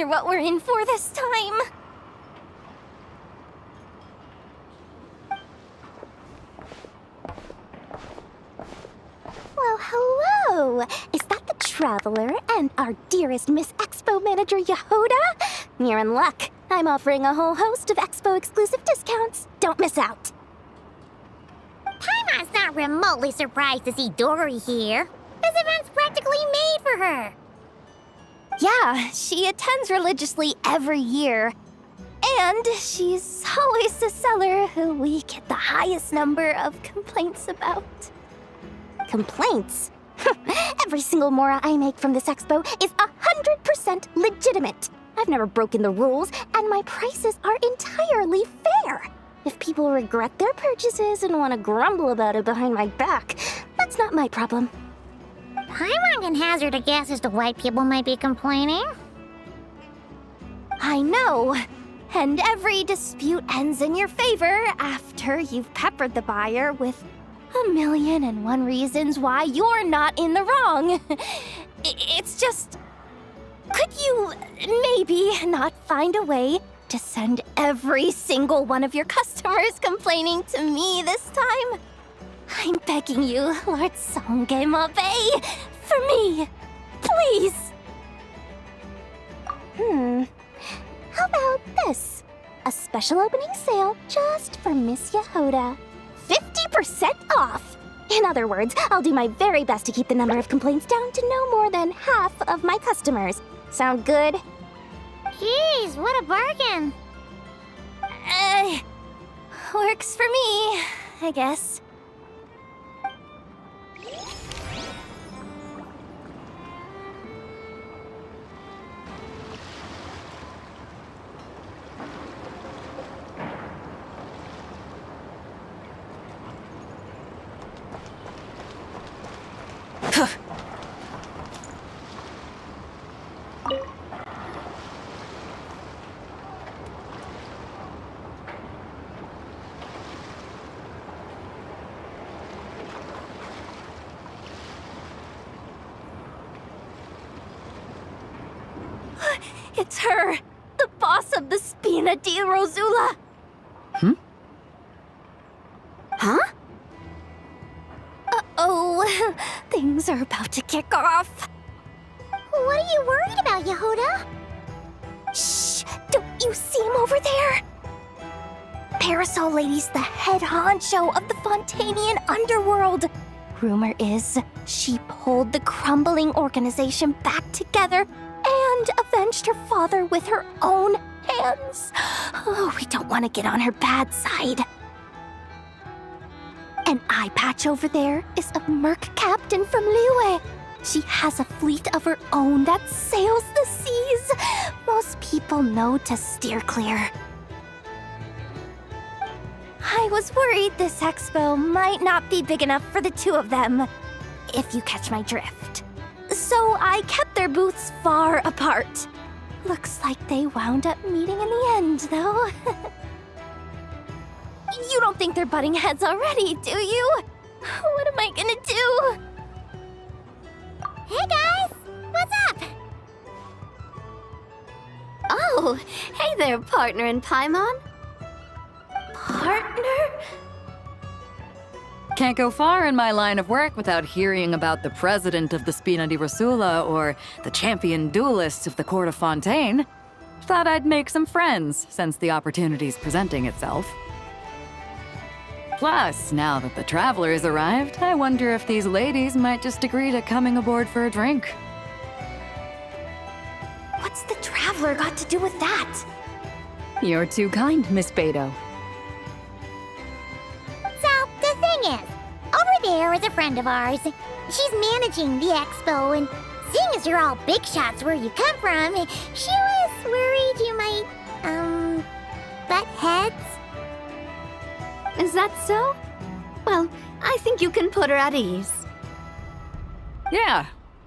wonder what we're in for this time. Well, hello! Is that the Traveler and our dearest Miss Expo Manager Jahoda? You're in luck. I'm offering a whole host of Expo exclusive discounts. Don't miss out. Paimon's not remotely surprised to see Dory here. This event's practically made for her. Yeah, she attends religiously every year. And she's always the seller who we get the highest number of complaints about. Complaints? Every single mora I make from this expo is 100% legitimate. I've never broken the rules, and my prices are entirely fair. If people regret their purchases and want to grumble about it behind my back, that's not my problem. Paimon can hazard a guess as to why people might be complaining. I know. And every dispute ends in your favor after you've peppered the buyer with 1,000,001 reasons why you're not in the wrong. It's just... Could you maybe not find a way to send every single one of your customers complaining to me this time? I'm begging you, Lord Songemabe, for me, please. How about this? A special opening sale just for Miss Jahoda. 50% off! In other words, I'll do my very best to keep the number of complaints down to no more than half of my customers. Sound good? Jeez, what a bargain. Works for me, I guess. It's her! The boss of the Espina di Rosula! Huh? Uh-oh, things are about to kick off. What are you worried about, Jahoda? Shh! Don't you see him over there? Parasol Lady's the head honcho of the Fontanian underworld. Rumor is she pulled the crumbling organization back together and avenged her father with her own hands. Oh, we don't want to get on her bad side. An eye patch over there is a merc captain from Liyue. She has a fleet of her own that sails the seas. Most people know to steer clear. I was worried this expo might not be big enough for the two of them, if you catch my drift. So I kept their booths far apart. Looks like they wound up meeting in the end, though. You don't think they're butting heads already, do you? What am I gonna do? Hey guys, what's up? Oh, hey there, partner in Paimon. Partner? Can't go far in my line of work without hearing about the president of the Espina di Rosula or the champion duelist of the court of Fontaine. Thought I'd make some friends since the opportunity's presenting itself. Plus, now that the Traveler's arrived, I wonder if these ladies might just agree to coming aboard for a drink. What's the Traveler got to do with that? You're too kind, Miss Beto. So, the thing is, over there is a friend of ours. She's managing the expo, and seeing as you're all big shots where you come from, she was worried you might, butt heads. Is that so? Well, I think you can put her at ease. Yeah,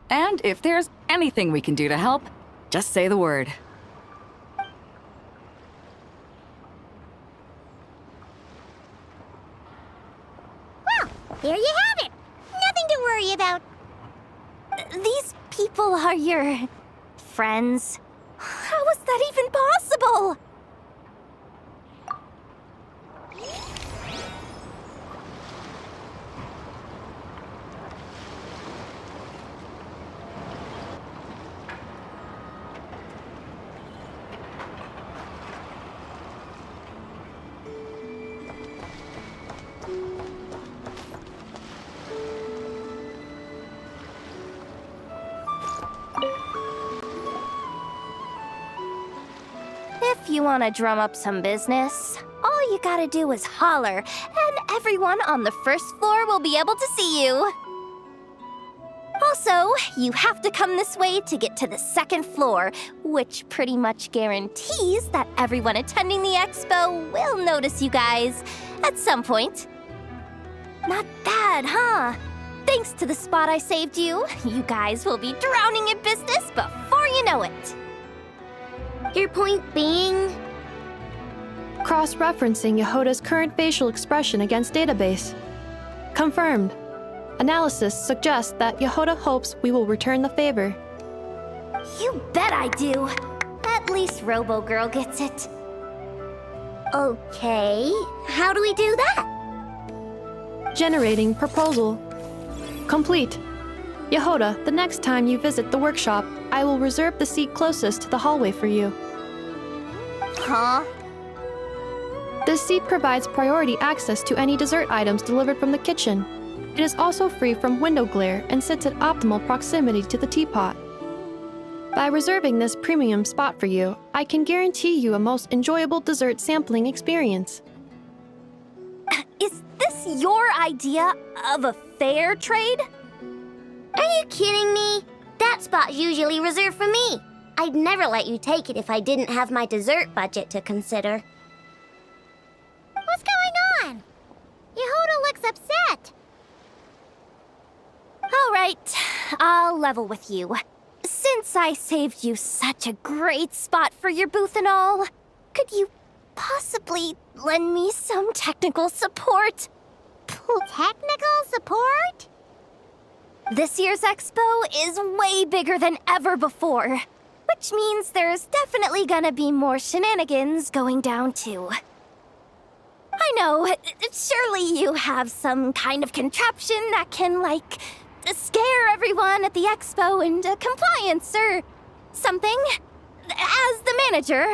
and if there's anything we can do to help, just say the word. Well, there you have it. Nothing to worry about. These people are your friends. How that even possible? If you want to drum up some business, all you gotta do is holler, and everyone on the first floor will be able to see you. Also, you have to come this way to get to the second floor, which pretty much guarantees that everyone attending the expo will notice you guys at some point. Not bad, huh? Thanks to the spot I saved you, you guys will be drowning in business before you know it. Your point being? Cross-referencing Jahoda's current facial expression against database. Confirmed. Analysis suggests that Jahoda hopes we will return the favor. You bet I do. At least Robo-Girl gets it. Okay, how do we do that? Generating proposal. Complete. Jahoda, the next time you visit the workshop, I will reserve the seat closest to the hallway for you. Huh? This seat provides priority access to any dessert items delivered from the kitchen. It is also free from window glare and sits at optimal proximity to the teapot. By reserving this premium spot for you, I can guarantee you a most enjoyable dessert sampling experience. Is this your idea of a fair trade? Are you kidding me? That spot's usually reserved for me. I'd never let you take it if I didn't have my dessert budget to consider. What's going on? Jahoda looks upset. All right, I'll level with you. Since I saved you such a great spot for your booth and all, could you possibly lend me some technical support? Technical support? This year's expo is way bigger than ever before, which means there's definitely gonna be more shenanigans going down too. I know, surely you have some kind of contraption that can, like, scare everyone at the expo into compliance or something. As the manager,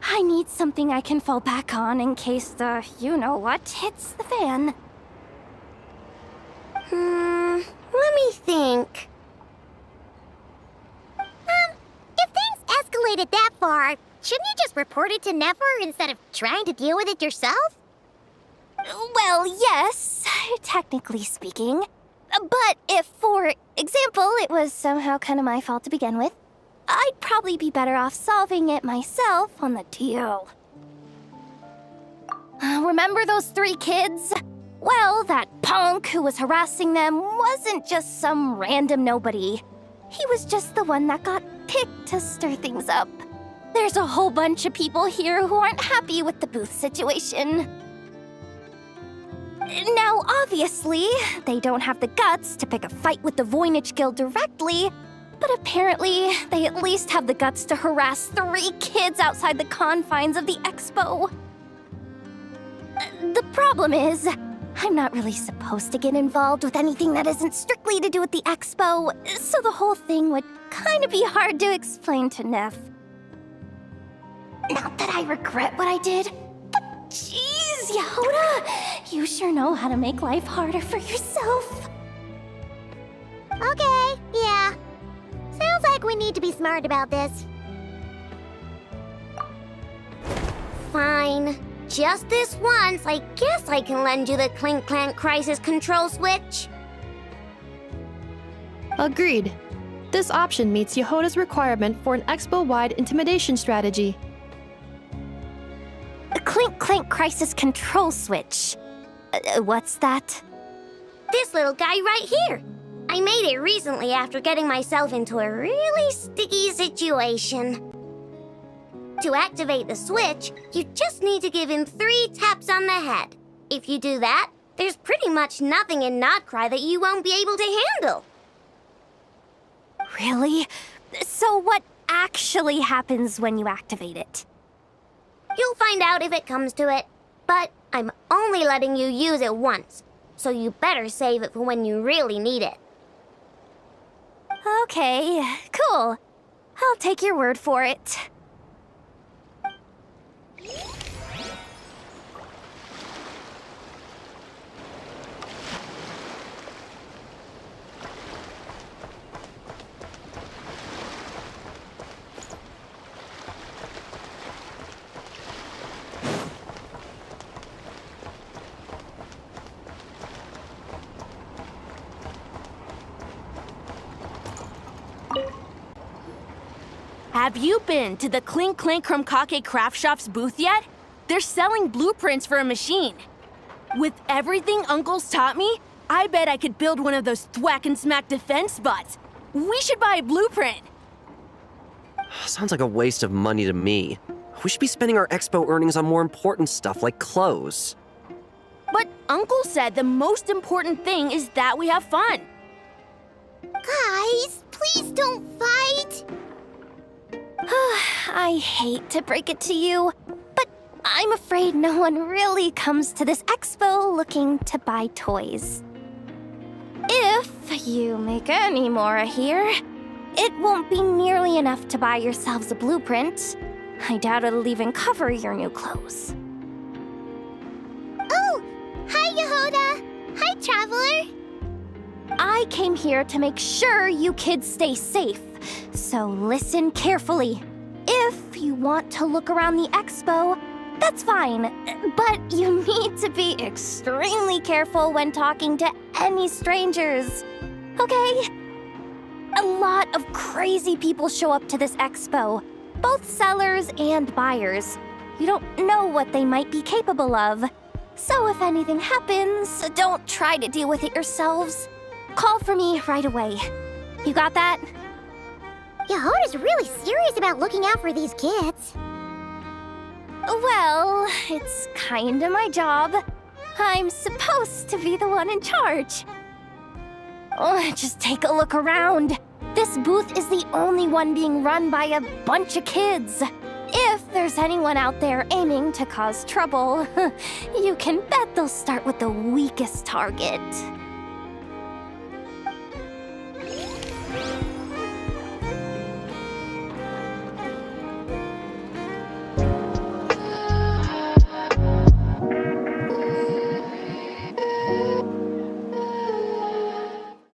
I need something I can fall back on in case the you-know-what hits the fan. Let me think. If things escalated that far, shouldn't you just report it to Nefer instead of trying to deal with it yourself? Well, yes, technically speaking. But if, for example, it was somehow kind of my fault to begin with, I'd probably be better off solving it myself on the DL. Remember those 3 kids? Well, that punk who was harassing them wasn't just some random nobody. He was just the one that got picked to stir things up. There's a whole bunch of people here who aren't happy with the booth situation. Now, obviously, they don't have the guts to pick a fight with the Voynich Guild directly, but apparently, they at least have the guts to harass 3 kids outside the confines of the expo. The problem is, I'm not really supposed to get involved with anything that isn't strictly to do with the expo, so the whole thing would kind of be hard to explain to Neff. Not that I regret what I did, but jeez, Jahoda, you sure know how to make life harder for yourself. Okay, yeah. Sounds like we need to be smart about this. Fine. Just this once, I guess I can lend you the cling-clang crisis control switch. Agreed. This option meets Jahoda's requirement for an expo-wide intimidation strategy. A clink-clank crisis control switch. What's that? This little guy right here. I made it recently after getting myself into a really sticky situation. To activate the switch, you just need to give him 3 taps on the head. If you do that, there's pretty much nothing in Nodcry that you won't be able to handle. Really? So what actually happens when you activate it. You'll find out if it comes to it, but I'm only letting you use it once, so you better save it for when you really need it. Okay, cool. I'll take your word for it. Have you been to the cling-clang craft shop's booth yet? They're selling blueprints for a machine. With everything Uncle's taught me, I bet I could build one of those thwack and smack defense bots. We should buy a blueprint. Sounds like a waste of money to me. We should be spending our expo earnings on more important stuff like clothes. But Uncle said the most important thing is that we have fun. Guys, please don't fight. I hate to break it to you, but I'm afraid no one really comes to this expo looking to buy toys. If you make any more here, it won't be nearly enough to buy yourselves a blueprint. I doubt it'll even cover your new clothes. Oh, hi, Jahoda. Hi, Traveler. I came here to make sure you kids stay safe, so listen carefully. If you want to look around the expo, that's fine, but you need to be extremely careful when talking to any strangers, okay? A lot of crazy people show up to this expo, both sellers and buyers. You don't know what they might be capable of. So if anything happens, don't try to deal with it yourselves. Call for me right away. You got that? Jahoda's really serious about looking out for these kids. Well, it's kinda my job. I'm supposed to be the one in charge. Oh, just take a look around. This booth is the only one being run by a bunch of kids. If there's anyone out there aiming to cause trouble, you can bet they'll start with the weakest target.